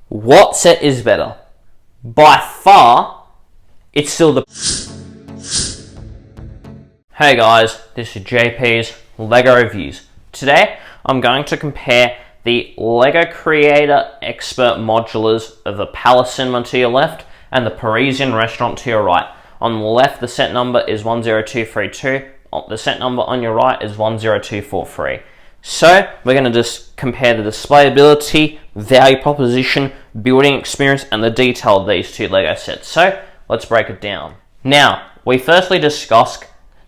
What set is better? By far, it's still the... Hey guys, this is JP's LEGO Reviews. Today, I'm going to compare the LEGO Creator Expert Modulars of the Palace Cinema to your left and the Parisian restaurant to your right. On the left, the set number is 10232. The set number on your right is 10243. So, we're going to just compare the displayability, value proposition, building experience, and the detail of these two LEGO sets. So, let's break it down. Now, we firstly discuss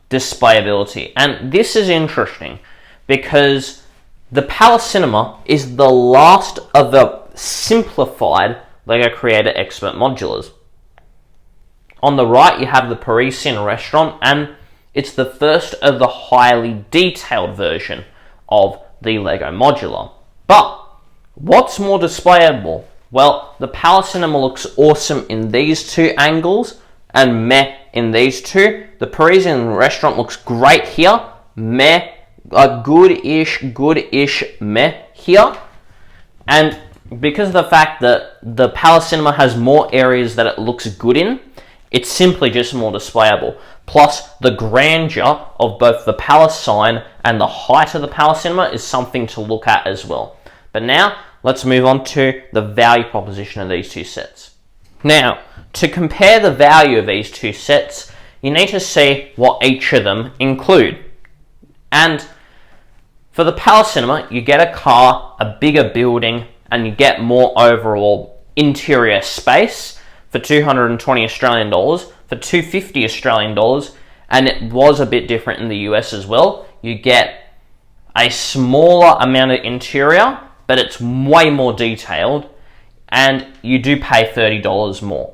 displayability, and this is interesting because the Palace Cinema is the last of the simplified LEGO Creator Expert Modulars. On the right, you have the Parisian restaurant, and it's the first of the highly detailed version of the LEGO Modular. But what's more displayable? Well, the Palace Cinema looks awesome in these two angles and meh in these two. The Parisian restaurant looks great here, meh, a good-ish meh here. And because of the fact that the Palace Cinema has more areas that it looks good in, it's simply just more displayable. Plus, the grandeur of both the Palace sign and the height of the Palace Cinema is something to look at as well. But now, let's move on to the value proposition of these two sets. Now, to compare the value of these two sets, you need to see what each of them include. And for the Palace Cinema, you get a car, a bigger building, and you get more overall interior space for 220 Australian dollars, for 250 Australian dollars, and it was a bit different in the US as well. You get a smaller amount of interior, but it's way more detailed, and you do pay $30 more.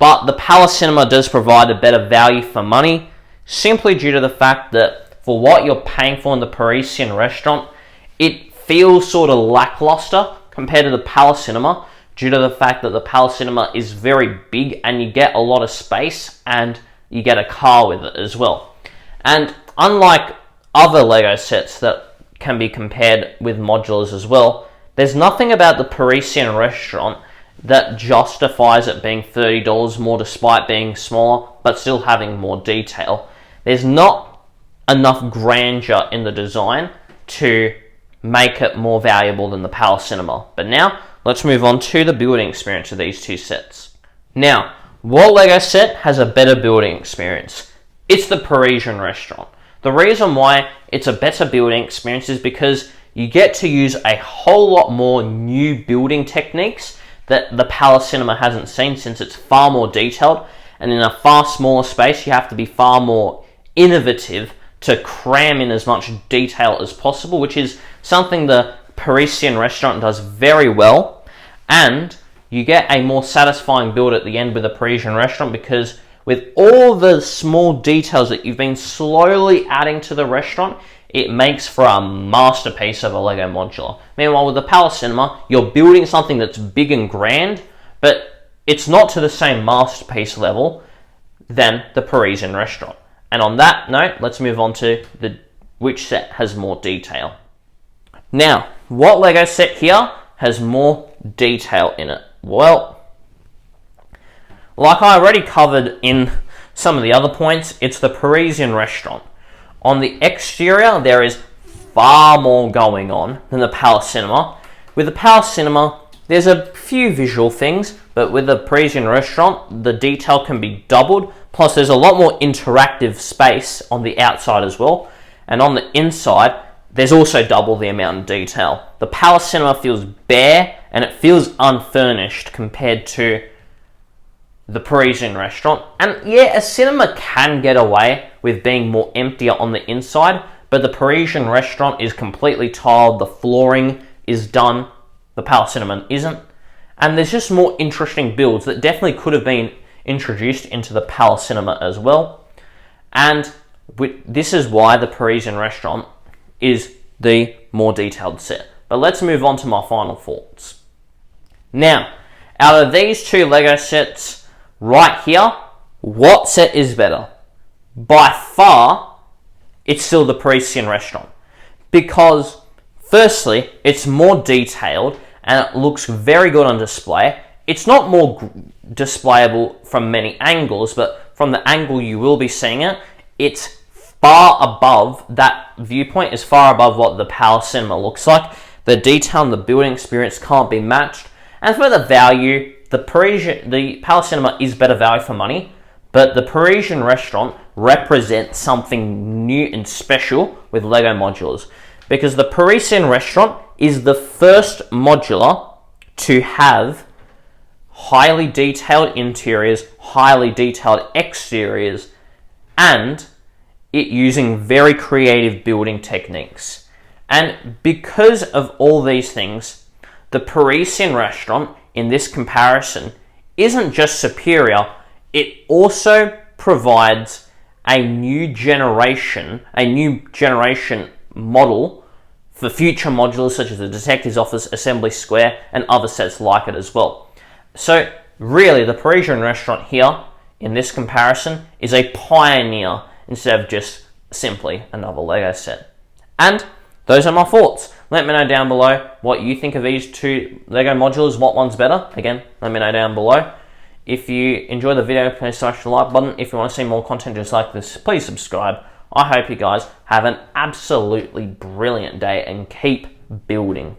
But the Palace Cinema does provide a better value for money, simply due to the fact that for what you're paying for in the Parisian restaurant, it feels sort of lackluster compared to the Palace Cinema, due to the fact that the Palace Cinema is very big and you get a lot of space and you get a car with it as well. And unlike other LEGO sets that can be compared with modulars as well, there's nothing about the Parisian restaurant that justifies it being $30 more despite being smaller but still having more detail. There's not enough grandeur in the design to make it more valuable than the Palace Cinema. But now, let's move on to the building experience of these two sets. Now, what LEGO set has a better building experience? It's the Parisian restaurant. The reason why it's a better building experience is because you get to use a whole lot more new building techniques that the Palace Cinema hasn't seen, since it's far more detailed, and in a far smaller space you have to be far more innovative to cram in as much detail as possible, which is something the Parisian restaurant does very well. And you get a more satisfying build at the end with the Parisian restaurant, because with all the small details that you've been slowly adding to the restaurant, it makes for a masterpiece of a LEGO modular. Meanwhile, with the Palace Cinema, you're building something that's big and grand, but it's not to the same masterpiece level than the Parisian restaurant. And on that note, let's move on to which set has more detail. Now, what LEGO set here has more detail in it? Well, like I already covered in some of the other points, it's the Parisian restaurant. On the exterior, there is far more going on than the Palace Cinema. With the Palace Cinema, there's a few visual things, but with the Parisian restaurant, the detail can be doubled. Plus, there's a lot more interactive space on the outside as well. And on the inside, there's also double the amount of detail. The Palace Cinema feels bare and it feels unfurnished compared to the Parisian restaurant. And yeah, a cinema can get away with being more emptier on the inside, but the Parisian restaurant is completely tiled, the flooring is done, the Palace Cinema isn't. And there's just more interesting builds that definitely could have been introduced into the Palace Cinema as well. And this is why the Parisian restaurant is the more detailed set. But let's move on to my final thoughts. Now, out of these two LEGO sets right here, what set is better? By far, it's still the Parisian restaurant. Because, firstly, it's more detailed and it looks very good on display. It's not more displayable from many angles, but from the angle you will be seeing it, it's far above, that viewpoint is far above what the Palace Cinema looks like. The detail and the building experience can't be matched. And for the value, the Palace Cinema is better value for money, but the Parisian restaurant represents something new and special with Lego modulars, because the Parisian restaurant is the first modular to have highly detailed interiors, highly detailed exteriors, and it using very creative building techniques. And because of all these things, the Parisian restaurant in this comparison isn't just superior, it also provides a new generation model for future modulars such as the Detective's Office, Assembly Square, and other sets like it as well. So really, the Parisian restaurant here in this comparison is a pioneer instead of just simply another Lego set. And those are my thoughts. Let me know down below what you think of these two Lego modulars, what one's better. Again, let me know down below. If you enjoyed the video, please smash the like button. If you want to see more content just like this, please subscribe. I hope you guys have an absolutely brilliant day and keep building.